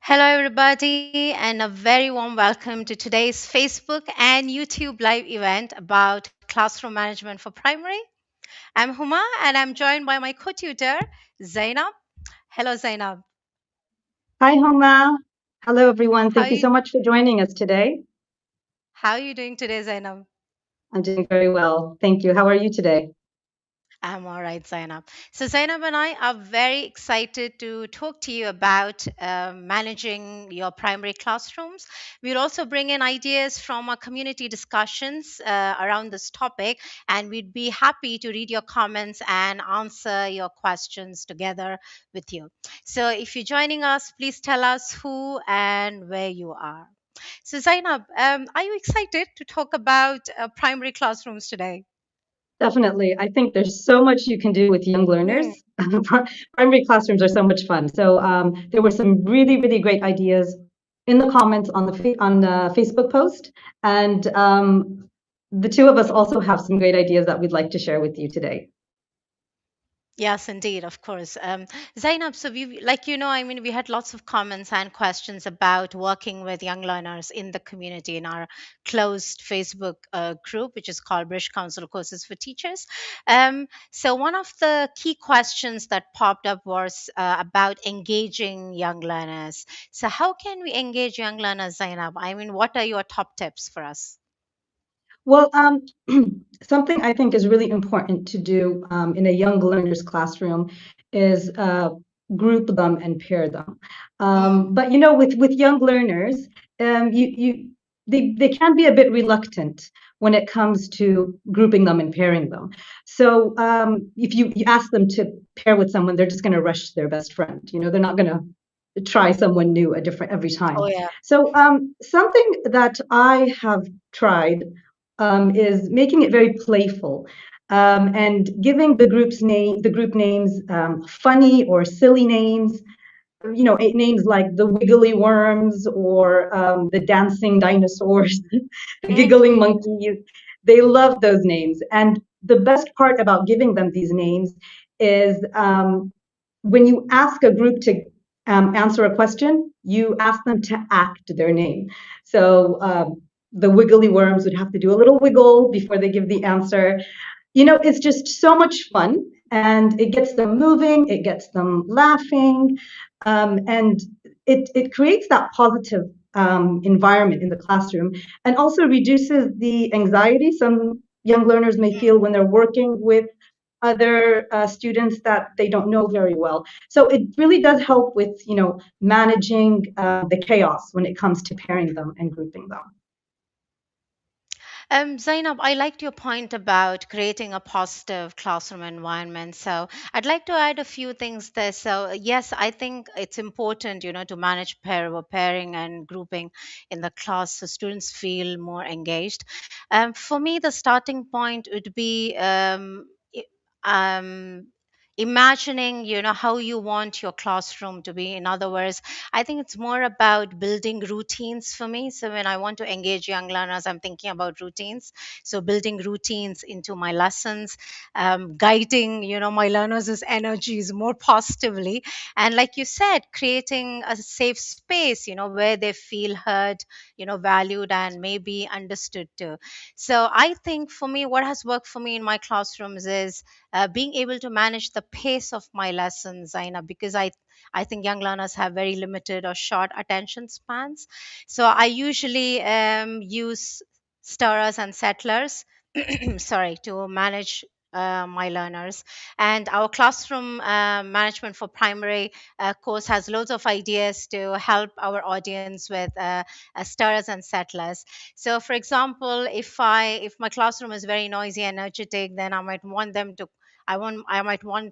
Hello, everybody, and a very warm welcome to today's Facebook and YouTube live event about classroom management for primary. I'm Huma, and I'm joined by my co tutor, Zainab. Hello, Zainab. Hi, Homa. Hello, everyone. How Thank are you you, so much for joining us today. how are you doing today, Zainab? I'm doing very well. Thank you. How are you today? I'm all right, Zainab. So, Zainab and I are very excited to talk to you about managing your primary classrooms. We'll also bring in ideas from our community discussions around this topic, and we'd be happy to read your comments and answer your questions together with you. So, if you're joining us, please tell us who and where you are. So, Zainab, are you excited to talk about primary classrooms today? Definitely. I think there's so much you can do with young Hmm. learners. Primary classrooms are so much fun. So there were some really, really great ideas in the comments on the Facebook post, and the two of us also have some great ideas that we'd like to share with you today. Yes, indeed, of course. Zainab, so we had lots of comments and questions about working with young learners in the community in our closed Facebook group, which is called British Council Courses for Teachers. So one of the key questions that popped up was about engaging young learners. So how can we engage young learners, Zainab? I mean, what are your top tips for us? Well, something I think is really important to do in a young learner's classroom is group them and pair them. Mm, But with young learners, you they can be a bit reluctant when it comes to grouping them and pairing them. So if you ask them to pair with someone, they're just going to rush their best friend. They're not going to try someone new a different every time. oh yeah. So something that I have tried is making it very playful and giving the group names, funny or silly names. Names like the wiggly worms or the dancing dinosaurs, the giggling monkeys. They love those names. And the best part about giving them these names is when you ask a group to answer a question, you ask them to act their name. So the wiggly worms would have to do a little wiggle before they give the answer. It's just so much fun, and it gets them moving, it gets them laughing, and it creates that positive environment in the classroom and also reduces the anxiety some young learners may feel when they're working with other students that they don't know very well. So it really does help with, managing the chaos when it comes to pairing them and grouping them. Zainab, I liked your point about creating a positive classroom environment. So I'd like to add a few things there. So yes, I think it's important, to manage pairing and grouping in the class so students feel more engaged. For me, the starting point would be um, imagining how you want your classroom to be. In other words, I think it's more about building routines for me. So when I want to engage young learners, I'm thinking about routines. So building routines into my lessons, guiding my learners' energies more positively, and like you said, creating a safe space where they feel heard, valued, and maybe understood too. So I think for me, what has worked for me in my classrooms is being able to manage the pace of my lessons, Aina, because I think young learners have very limited or short attention spans. So I usually use stirrers and settlers, sorry, to manage my learners. And our classroom management for primary course has loads of ideas to help our audience with stirrers and settlers. So, for example, if my classroom is very noisy, energetic, then I might want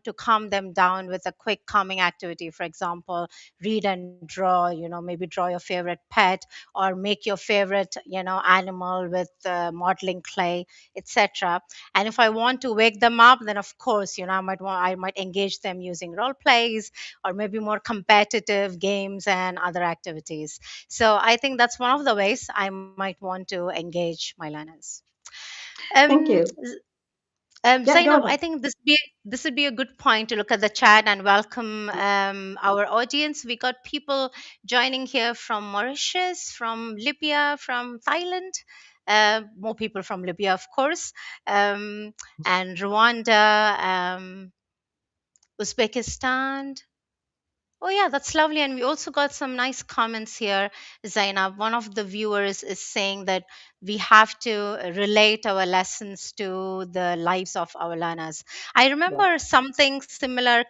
to calm them down with a quick calming activity. For example, read and draw. Maybe draw your favorite pet or make your favorite animal with modeling clay, etc. And if I want to wake them up, then of course I might engage them using role plays or maybe more competitive games and other activities. So I think that's one of the ways I might want to engage my learners. Thank Um, you. Yeah, go Zainab, ahead. I think this would be a good point to look at the chat and welcome our audience. We got people joining here from Mauritius, from Libya, from Thailand. More people from Libya, of course, um, and Rwanda, Uzbekistan. Oh, yeah, that's lovely. And we also got some nice comments here, Zainab. One of the viewers is saying that we have to relate our lessons to the lives of our learners. I Yeah, remember something similar,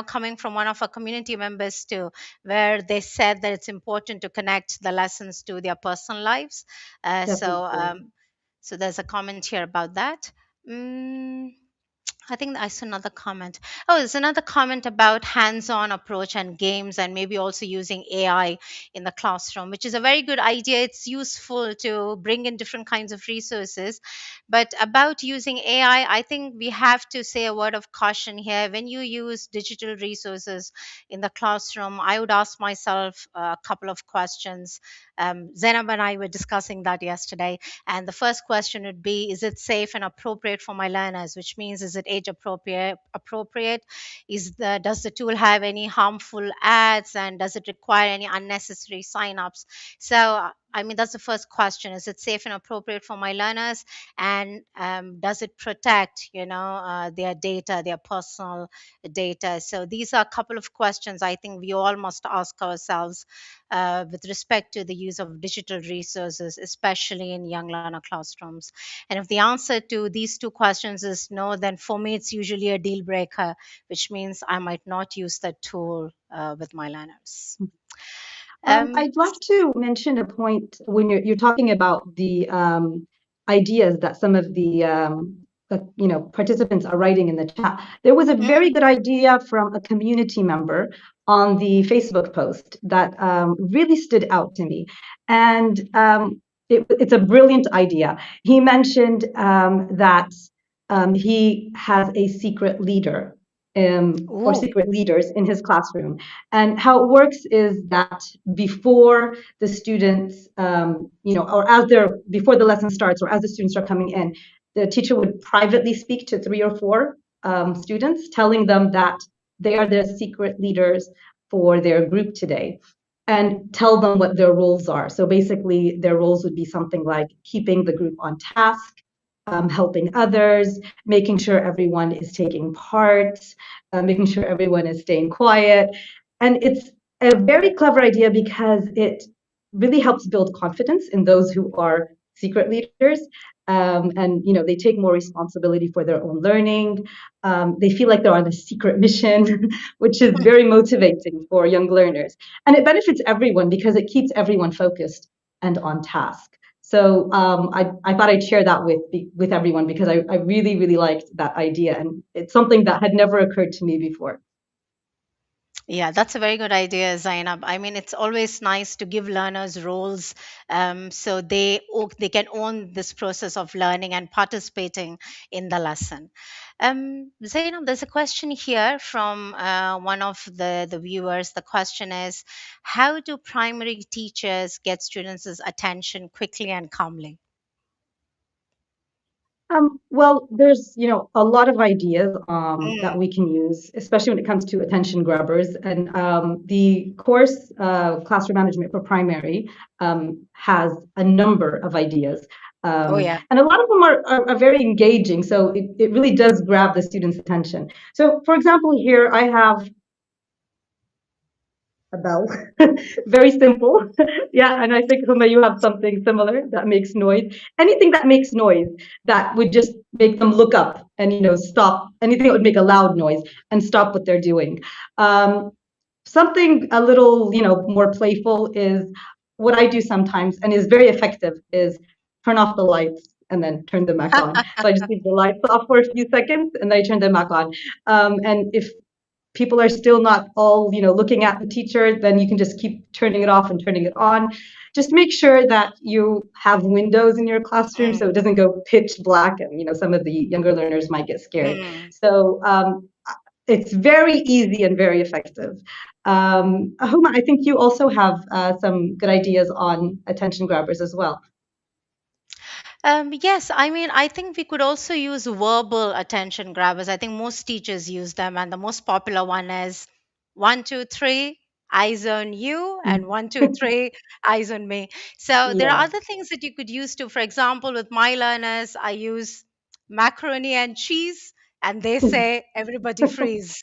coming from one of our community members too, where they said that it's important to connect the lessons to their personal lives. Uh, so, definitely. um, so there's a comment here about that. Mm, I think I saw another comment. Oh, there's another comment about hands-on approach and games, and maybe also using AI in the classroom, which is a very good idea. It's useful to bring in different kinds of resources. But about using AI, I think we have to say a word of caution here. When you use digital resources in the classroom, I would ask myself a couple of questions. Zainab and I were discussing that yesterday, and the first question would be, is it safe and appropriate for my learners? Which means, is it age appropriate? Does the tool have any harmful ads, and does it require any unnecessary signups? So I mean, that's the first question. Is it safe and appropriate for my learners? And does it protect, their data, their personal data? So these are a couple of questions I think we all must ask ourselves with respect to the use of digital resources, especially in young learner classrooms. And if the answer to these two questions is no, then for me, it's usually a deal breaker, which means I might not use that tool with my learners. Um, I'd like to mention a point when you're talking about the ideas that some of the participants are writing in the chat. There was a very mm, good idea from a community member on the Facebook post that really stood out to me, and it's a brilliant idea. He mentioned that he has a secret leader. Or ooh, secret leaders in his classroom. And how it works is that before the students, or before the lesson starts, or as the students are coming in, the teacher would privately speak to 3 or 4 students, telling them that they are the secret leaders for their group today, and tell them what their roles are. So basically, their roles would be something like keeping the group on task, helping others, making sure everyone is taking part, making sure everyone is staying quiet. And it's a very clever idea because it really helps build confidence in those who are secret leaders. And they take more responsibility for their own learning. They feel like they're on a secret mission, which is very motivating for young learners. And it benefits everyone because it keeps everyone focused and on task. So I thought I'd share that with everyone because I really, really liked that idea. And it's something that had never occurred to me before. yeah, that's a very good idea, Zainab. I mean, it's always nice to give learners roles, so they can own this process of learning and participating in the lesson. Zainab, there's a question here from one of the viewers. The question is, how do primary teachers get students' attention quickly and calmly? Well, there's, a lot of ideas that Mm. we can use, especially when it comes to attention grabbers. And the course, Classroom Management for Primary, has a number of ideas. Oh, yeah. And a lot of them are very engaging. So it really does grab the student's attention. So, for example, here I have a bell. Very simple. Yeah, and I think Huma, you have something similar that makes noise. Anything that makes noise that would just make them look up and stop. Anything that would make a loud noise and stop what they're doing. Um, Something a little more playful is what I do sometimes and is very effective is turn off the lights and then turn them back on. So I just leave the lights off for a few seconds and then I turn them back on. And if people are still not all looking at the teacher, then you can just keep turning it off and turning it on. Just make sure that you have windows in your classroom so Mm, it doesn't go pitch black and some of the younger learners might get scared. mm. So it's very easy and very effective. Homa, I think you also have some good ideas on attention grabbers as well. Yes, I mean, I think we could also use verbal attention grabbers. I think most teachers use them, and the most popular one is one, two, three, eyes on you, and Mm. one, two, three, eyes on me. So there are Yeah. other things that you could use too. For example, with my learners, I use macaroni and cheese, and they say, everybody freeze.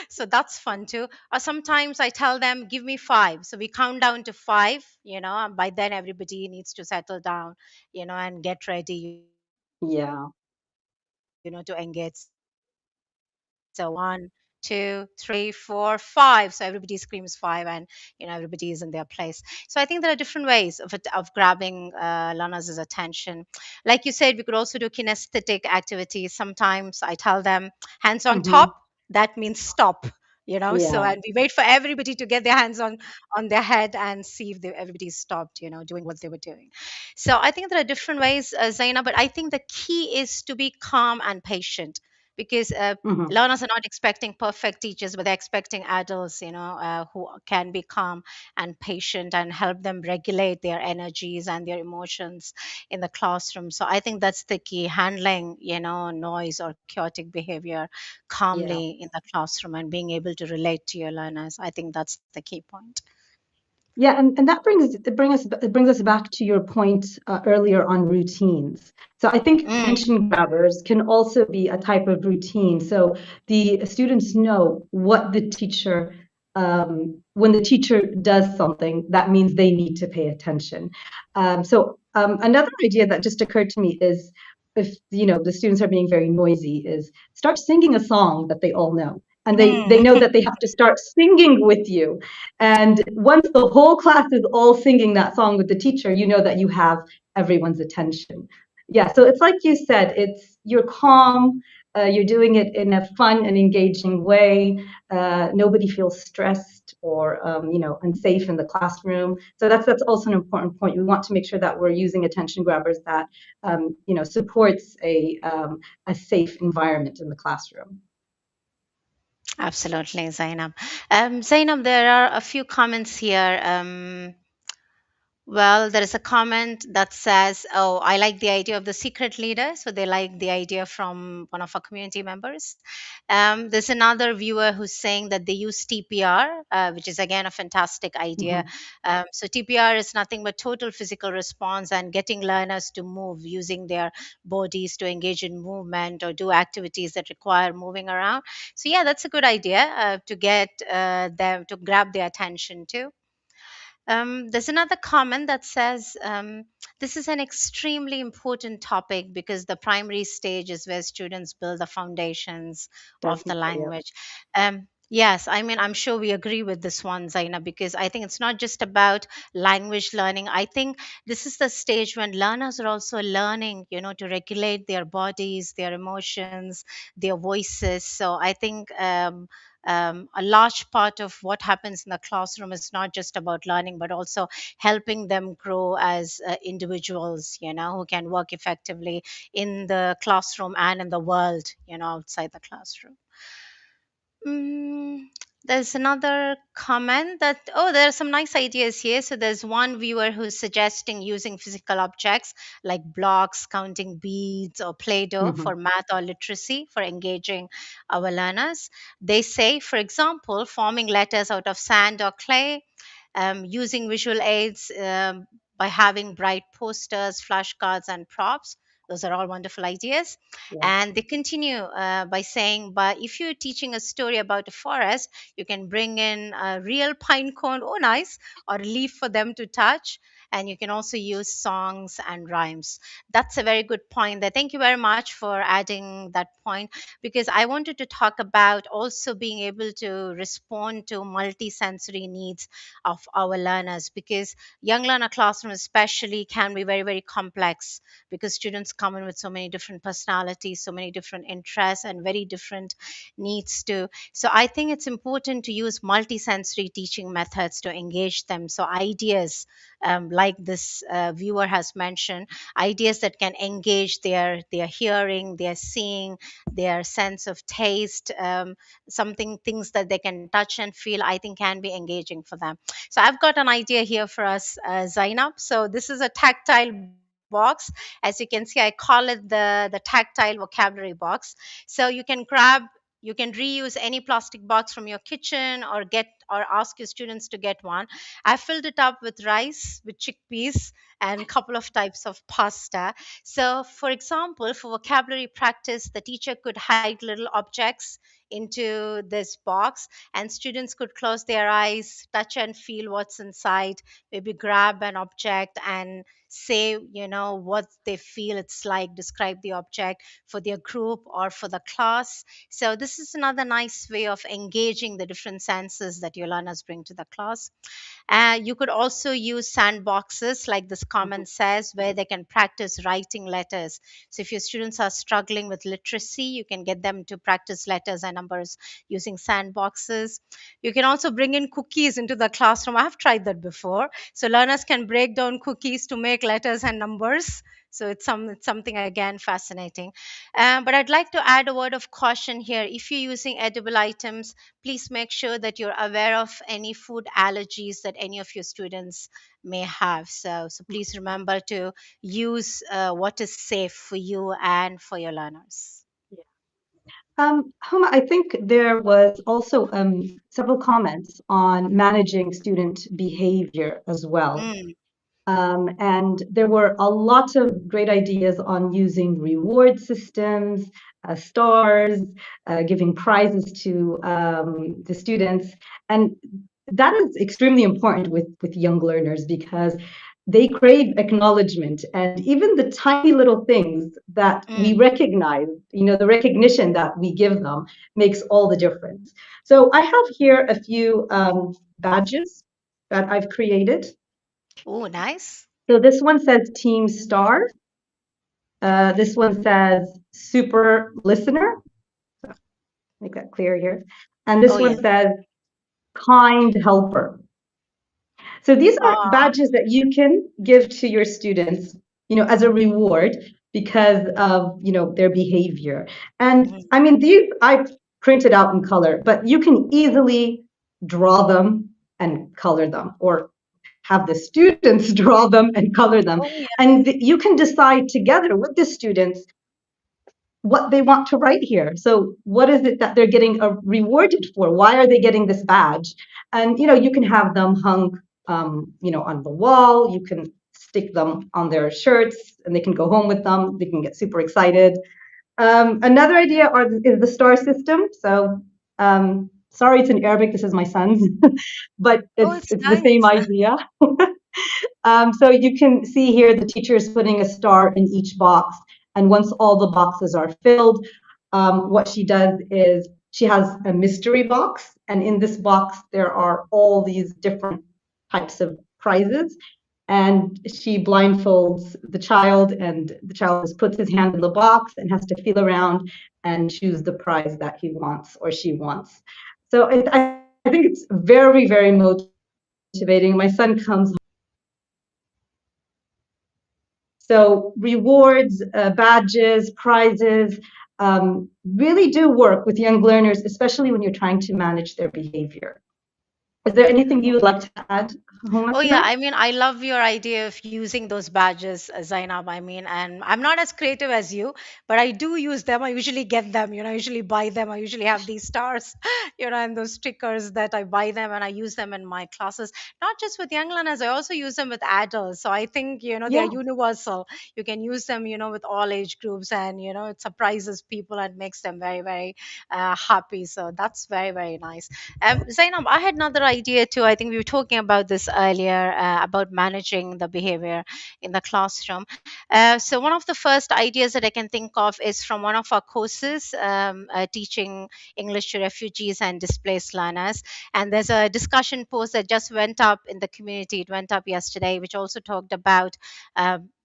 So that's fun too. Or sometimes I tell them, give me five. So we count down to five, and by then everybody needs to settle down, and get ready, Yeah. to engage. So one, two, three, four, five. So everybody screams five, and everybody is in their place. So I think there are different ways of grabbing learners' attention. Like you said, we could also do kinesthetic activities. Sometimes I tell them hands on top. Hmm. That means stop. So Yeah. and we wait for everybody to get their hands on their head and see if everybody stopped, doing what they were doing. So I think there are different ways, Zaina, but I think the key is to be calm and patient because Hmm. learners are not expecting perfect teachers, but they're expecting adults, who can be calm and patient and help them regulate their energies and their emotions in the classroom. So I think that's the key, handling, noise or chaotic behavior Yeah. calmly in the classroom and being able to relate to your learners. I think that's the key point. Yeah, and that brings us back to your point earlier on routines. So I think Mm, attention grabbers can also be a type of routine. So the students know what the teacher, when the teacher does something, that means they need to pay attention. Another idea that just occurred to me is if the students are being very noisy, is start singing a song that they all know, and they mm. know that they have to start singing with you. And once the whole class is all singing that song with the teacher, you know that you have everyone's attention. Yeah, so it's like you said, you're calm, you're doing it in a fun and engaging way. Nobody feels stressed or unsafe in the classroom. So that's also an important point. We want to make sure that we're using attention grabbers that supports a safe environment in the classroom. Absolutely, Zainab. Zainab, there are a few comments here. Well, there is a comment that says, "Oh, I like the idea of the secret leader." So they like the idea from one of our community members. There's another viewer who's saying that they use TPR, which is again a fantastic idea. Mhm. So TPR is nothing but total physical response and getting learners to move using their bodies to engage in movement or do activities that require moving around. So yeah, that's a good idea to get them to grab their attention too. There's another comment that says this is an extremely important topic because the primary stage is where students build the foundations of the Definitely, yeah. language. Yes, I mean, I'm sure we agree with this one, Zaina, because I think it's not just about language learning. I think this is the stage when learners are also learning, to regulate their bodies, their emotions, their voices. So I think a large part of what happens in the classroom is not just about learning, but also helping them grow as individuals, who can work effectively in the classroom and in the world, outside the classroom. Mm, there's another comment that, oh, there are some nice ideas here. So there's one viewer who's suggesting using physical objects like blocks, counting beads, or Play Doh for Mhm. math or literacy for engaging our learners. They say, for example, forming letters out of sand or clay, using visual aids by having bright posters, flashcards, and props. Those are all wonderful ideas. Yeah. And they continue by saying, but if you're teaching a story about a forest, you can bring in a real pine cone, oh, nice, or a leaf for them to touch. And you can also use songs and rhymes. That's a very good point there. Thank you very much for adding that point because I wanted to talk about also being able to respond to multi-sensory needs of our learners because young learner classroom especially can be very, very complex because students come in with so many different personalities, so many different interests, and very different needs too. So I think it's important to use multisensory teaching methods to engage them. So ideas like this viewer has mentioned, ideas that can engage their hearing, their seeing, their sense of taste, something things that they can touch and feel. I think can be engaging for them. So I've got an idea here for us, Zainab. So this is a tactile box. As you can see, I call it the tactile vocabulary box. So you can reuse any plastic box from your kitchen, or get or ask your students to get one. I filled it up with rice, with chickpeas, and a couple of types of pasta. So, for example, for vocabulary practice, the teacher could hide little objects into this box, and students could close their eyes, touch and feel what's inside, maybe grab an object and say, what they feel it's like, describe the object for their group or for the class. So, this is another nice way of engaging the different senses that your learners bring to the class. You could also use sandboxes, like this comment says, where they can practice writing letters. So, if your students are struggling with literacy, you can get them to practice letters and numbers using sandboxes. You can also bring in cookies into the classroom. I've tried that before. So, learners can break down cookies to make letters and numbers. So it's something again fascinating. But I'd like to add a word of caution here. If you're using edible items, please make sure that you're aware of any food allergies that any of your students may have. So please remember to use what is safe for you and for your learners. Homa, I think there was also several comments on managing student behavior as well. Mm, And there were a lot of great ideas on using reward systems, stars, giving prizes to the students. And that is extremely important with young learners because they crave acknowledgement, and even the tiny little things that we mm. recognize, the recognition that we give them makes all the difference. So I have here a few badges that I've created. Oh, nice. So this one says Team Star. This one says Super Listener. So make that clear here. And this Oh, one yes. says Kind Helper. So these are Ah, badges that you can give to your students, as a reward because of, their behavior. And mhm. I mean, these I printed out in color, but you can easily draw them and color them, or have the students draw them and color them. Oh, yeah. And you can decide together with the students what they want to write here. So what is it that they're getting rewarded for? Why are they getting this badge? And you can have them hung, on the wall. You can stick them on their shirts, and they can go home with them. They can get super excited. Another idea is the star system. So sorry, it's in Arabic. This is my son's, but Oh, it's it's it's the same nice. idea. So you can see here the teacher is putting a star in each box. And once all the boxes are filled, what she does is she has a mystery box. And in this box, there are all these different types of prizes. And she blindfolds the child, and the child just puts his hand in the box and has to feel around and choose the prize that he wants or she wants. So I think it's very, very motivating. My son comes. So rewards, badges, prizes really do work with young learners, especially when you're trying to manage their behavior. Is there anything you would like to add, Homa, Oh to yeah, that? I mean, I love your idea of using those badges, Zainab. I mean, and I'm not as creative as you, but I do use them. I usually get them, I usually buy them. I usually have these stars, and those stickers that I buy them and I use them in my classes. Not just with young learners, I also use them with adults. So I think, they are Yeah. universal. You can use them, with all age groups, and it surprises people and makes them very, very happy. So that's very, very nice. Zainab, I had another idea too. I think we were talking about this earlier about managing the behavior in the classroom. So, one of the first ideas that I can think of is from one of our courses, teaching English to refugees and displaced learners. And there's a discussion post that just went up in the community. It went up yesterday, which also talked about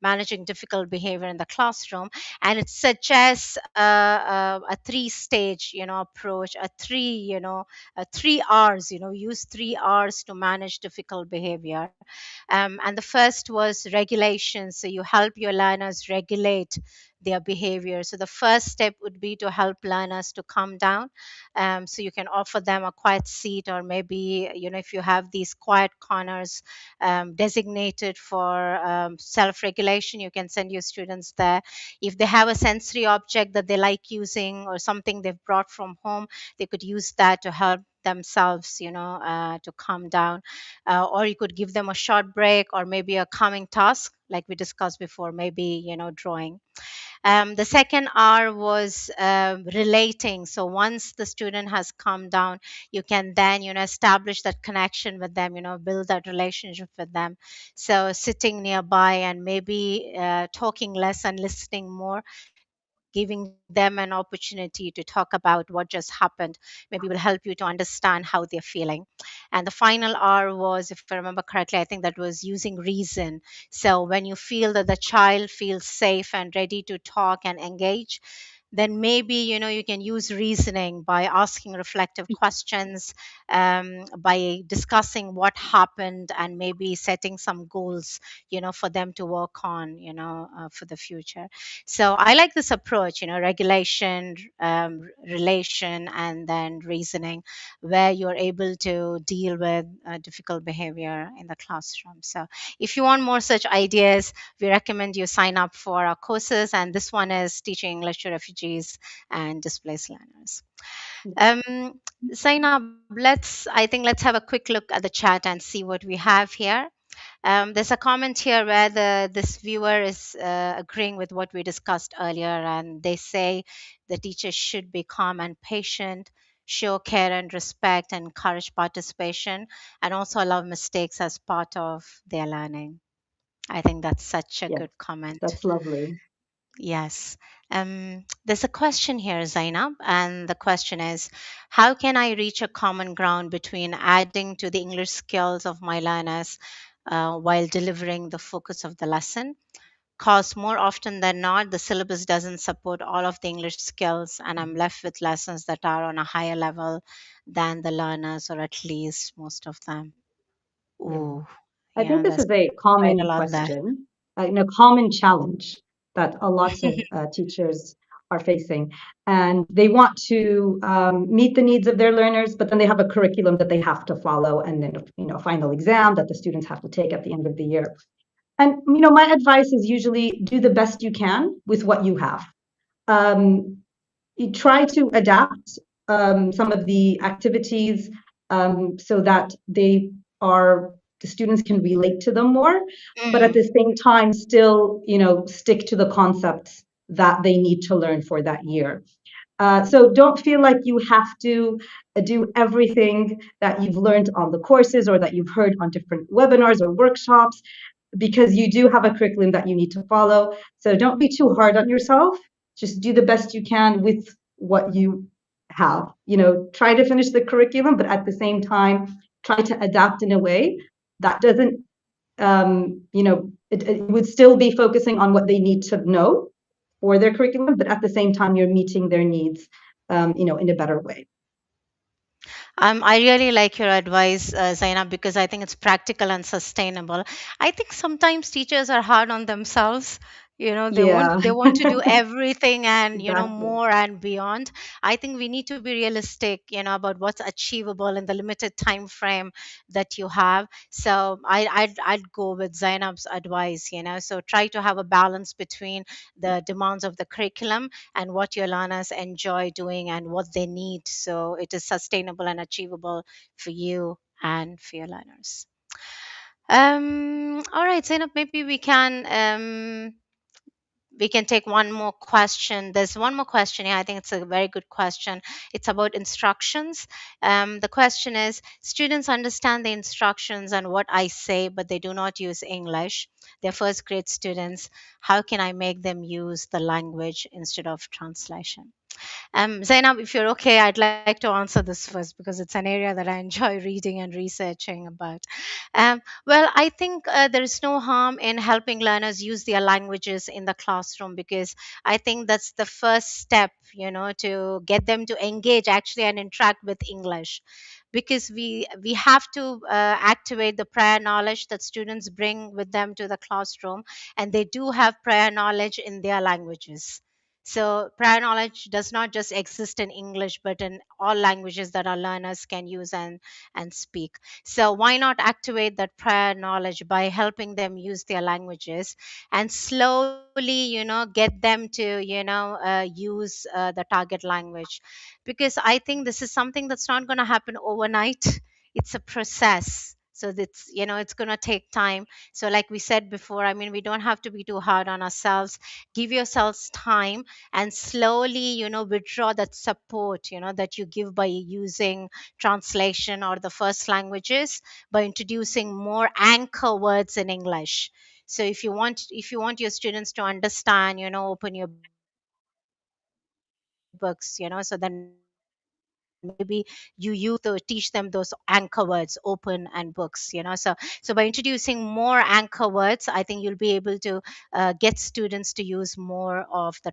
managing difficult behavior in the classroom, and it suggests a three-stage, approach, three R's, use three R's to manage difficult behavior. And the first was regulation. So you help your learners regulate their behavior. So the first step would be to help learners to calm down. So you can offer them a quiet seat, or maybe, if you have these quiet corners designated for self-regulation, you can send your students there. If they have a sensory object that they like using, or something they've brought from home, they could use that to help themselves, to calm down. Or you could give them a short break, or maybe a calming task like we discussed before, maybe, drawing. The second R was relating. So once the student has calmed down, you can then, establish that connection with them, build that relationship with them. So sitting nearby and maybe talking less and listening more, giving them an opportunity to talk about what just happened, maybe will help you to understand how they're feeling. And the final R was, if I remember correctly, I think that was using reason. So when you feel that the child feels safe and ready to talk and engage, then maybe, you can use reasoning by asking reflective questions, by discussing what happened, and maybe setting some goals, for them to work on, for the future. So I like this approach, regulation, relation, and then reasoning, where you're able to deal with difficult behavior in the classroom. So if you want more such ideas, we recommend you sign up for our courses. And this one is Teaching English to Refugees and Displaced Learners. Um, Zainab, I think let's have a quick look at the chat and see what we have here. There's a comment here where this viewer is agreeing with what we discussed earlier, and they say the teachers should be calm and patient, show care and respect, encourage participation, and also allow mistakes as part of their learning. I think that's such a Yes, good comment. that's lovely. Yes. There's a question here, Zainab, and the question is, how can I reach a common ground between adding to the English skills of my learners while delivering the focus of the lesson? Because more often than not, the syllabus doesn't support all of the English skills, and I'm left with lessons that are on a higher level than the learners, or at least most of them. Yeah. Ooh, I think this there's is a quite a common lot there. question, a common challenge that a lots of teachers are facing. And they want to meet the needs of their learners, but then they have a curriculum that they have to follow, and then, a final exam that the students have to take at the end of the year. And, my advice is usually do the best you can with what you have. Um, you try to adapt some of the activities so that the students can relate to them more, but at Mm, the same time still, stick to the concepts that they need to learn for that year. So don't feel like you have to do everything that you've learned on the courses or that you've heard on different webinars or workshops, because you do have a curriculum that you need to follow. So don't be too hard on yourself. Just do the best you can with what you have. Try to finish the curriculum, but at the same time, try to adapt in a way that doesn't, it would still be focusing on what they need to know for their curriculum, but at the same time, you're meeting their needs, in a better way. I really like your advice, Zainab, because I think it's practical and sustainable. I think sometimes teachers are hard on themselves. They want Yeah, they want to do everything and exactly. more and beyond. I think we need to be realistic, about what's achievable in the limited time frame that you have. So I'd go with Zainab's advice. So try to have a balance between the demands of the curriculum and what your learners enjoy doing and what they need, so it is sustainable and achievable for you and for your learners. All right, Zainab, maybe we can take one more question. There's one more question here. I think it's a very good question. It's about instructions. The question is, students understand the instructions and what I say, but they do not use English. They're first grade students. How can I make them use the language instead of translation? Zainab, if you're okay, I'd like to answer this first because it's an area that I enjoy reading and researching about. Well, I think there is no harm in helping learners use their languages in the classroom, because I think that's the first step, to get them to engage actually and interact with English. because we have to activate the prior knowledge that students bring with them to the classroom, and they do have prior knowledge in their languages. So prior knowledge does not just exist in English, but in all languages that our learners can use and speak. So why not activate that prior knowledge by helping them use their languages, and slowly, get them to, use the target language. Because I think this is something that's not going to happen overnight. It's a process. So that's, it's going to take time. So like we said before, I mean, we don't have to be too hard on ourselves. Give yourselves time, and slowly, withdraw that support, that you give by using translation or the first languages, by introducing more anchor words in English. So if you want your students to understand, open your books, so then maybe you use to teach them those anchor words, open and books, so by introducing more anchor words, I think you'll be able to get students to use more of the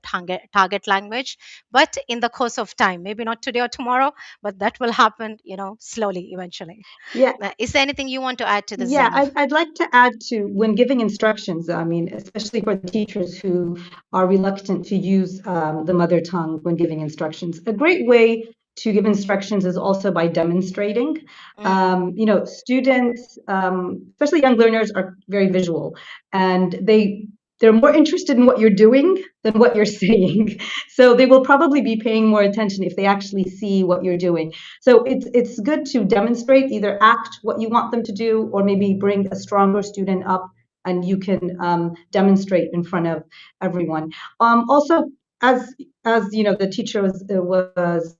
target language, but in the course of time, maybe not today or tomorrow, but that will happen, slowly, eventually. Yeah, Is there anything you want to add to this, Yeah, Zainab? I'd like to add to when giving instructions, I mean, especially for the teachers who are reluctant to use the mother tongue when giving instructions. A great way to give instructions is also by demonstrating. Mm, Students, especially young learners, are very visual, and they're more interested in what you're doing than what you're saying. So they will probably be paying more attention if they actually see what you're doing. So it's good to demonstrate, either act what you want them to do, or maybe bring a stronger student up and you can demonstrate in front of everyone. Also, as the teacher was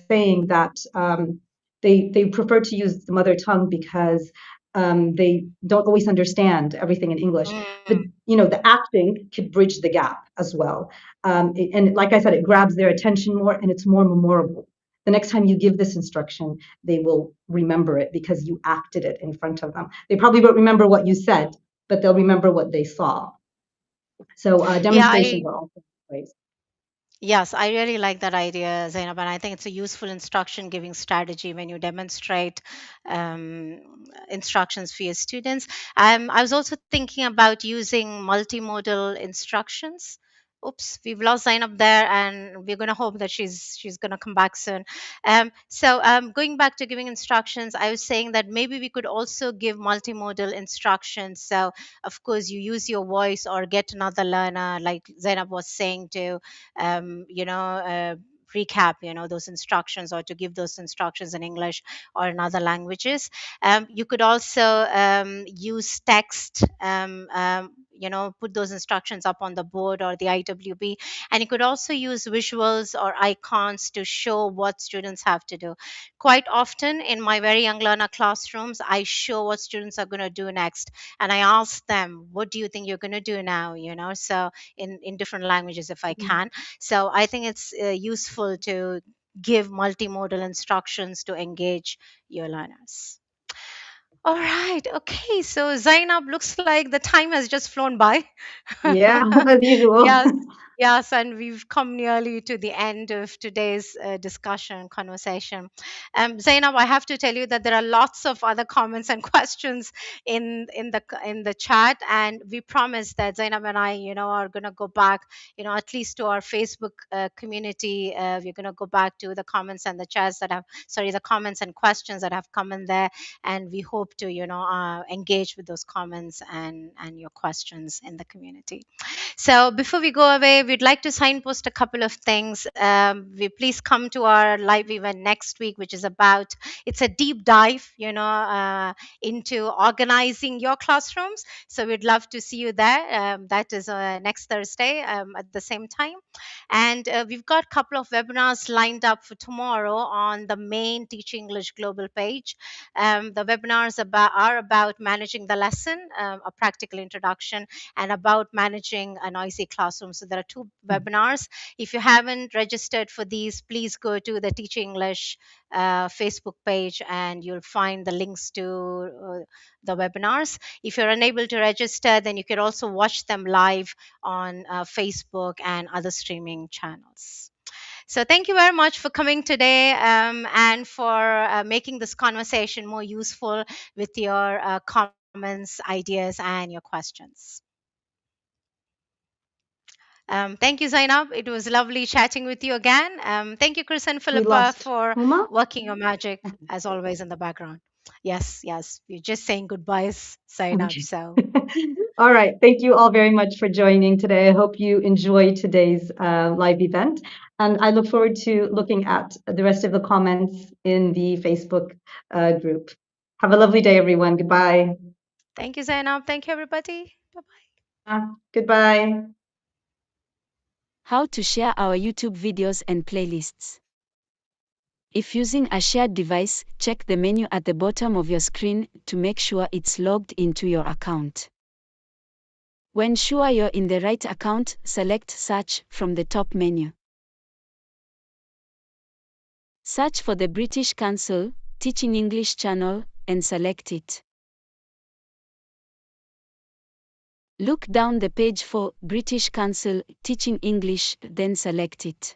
saying that they prefer to use the mother tongue because they don't always understand everything in English. The mm. the acting could bridge the gap as well, and like I said, it grabs their attention more and it's more memorable. The next time you give this instruction, they will remember it because you acted it in front of them. They probably won't remember what you said, but they'll remember what they saw. So Yeah, demonstrations are also ways. yes, I really like that idea, Zainab, and I think it's a useful instruction giving strategy when you demonstrate um, instructions for your students. I was also thinking about using multimodal instructions. Oops, we've lost Zainab there, and we're going to hope that she's going to come back soon. So going back to giving instructions, I was saying that maybe we could also give multimodal instructions. So of course, you use your voice or get another learner, like Zainab was saying, to recap, those instructions, or to give those instructions in English or in other languages. You could also use text, put those instructions up on the board or the IWB, and you could also use visuals or icons to show what students have to do. Quite often in my very young learner classrooms, I show what students are going to do next, and I ask them, what do you think you're going to do now, so in different languages if I can. So I think it's useful to give multimodal instructions to engage your learners. All right. Okay. So Zainab, looks like the time has just flown by. Yeah, as usual. Yes, yes, and we've come nearly to the end of today's discussion conversation. Zainab, I have to tell you that there are lots of other comments and questions in the chat, and we promise that Zainab and I, are going to go back, at least to our Facebook community. We're going to go back to the comments and the chats that have, sorry, the comments and questions that have come in there, and we hope to, engage with those comments and your questions in the community. So before we go away, we'd like to signpost a couple of things. We please come to our live event next week, which is about, it's a deep dive, into organizing your classrooms. So we'd love to see you there. That is next Thursday at the same time. And we've got a couple of webinars lined up for tomorrow on the main Teach English Global page. The webinars are about managing the lesson, a practical introduction, and about managing a noisy classroom. So there are two webinars. If you haven't registered for these, please go to the Teach English Facebook page and you'll find the links to the webinars. If you're unable to register, then you can also watch them live on Facebook and other streaming channels. So thank you very much for coming today, and for making this conversation more useful with your comments, ideas, and your questions. Thank you, Zainab. It was lovely chatting with you again. Thank you, Chris and We Philippa, lost for Huma. working your magic as always in the background. Yes, yes, we're just saying goodbyes, Zainab. Okay. So All right. Thank you all very much for joining today. I hope you enjoyed today's live event. And I look forward to looking at the rest of the comments in the Facebook group. Have a lovely day, everyone. Goodbye. thank you, Zainab. Thank you, everybody. Bye. Goodbye. How to share our YouTube videos and playlists. If using a shared device, check the menu at the bottom of your screen to make sure it's logged into your account. When sure you're in the right account, select Search from the top menu. Search for the British Council Teaching English channel and select it. Look down the page for British Council Teaching English, then select it.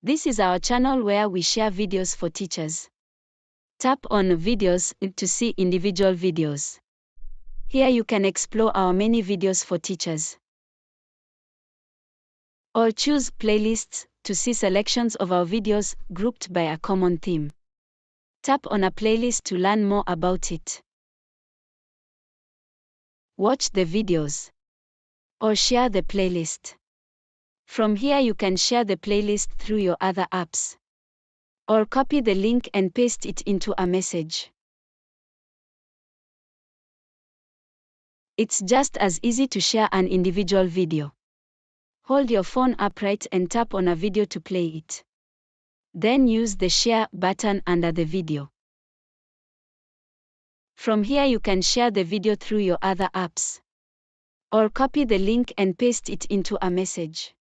This is our channel where we share videos for teachers. Tap on Videos to see individual videos. Here you can explore our many videos for teachers. Or choose Playlists to see selections of our videos grouped by a common theme. Tap on a playlist to learn more about it. Watch the videos. Or share the playlist. From here you can share the playlist through your other apps. Or copy the link and paste it into a message. It's just as easy to share an individual video. Hold your phone upright and tap on a video to play it. Then use the share button under the video. From here you can share the video through your other apps. Or copy the link and paste it into a message.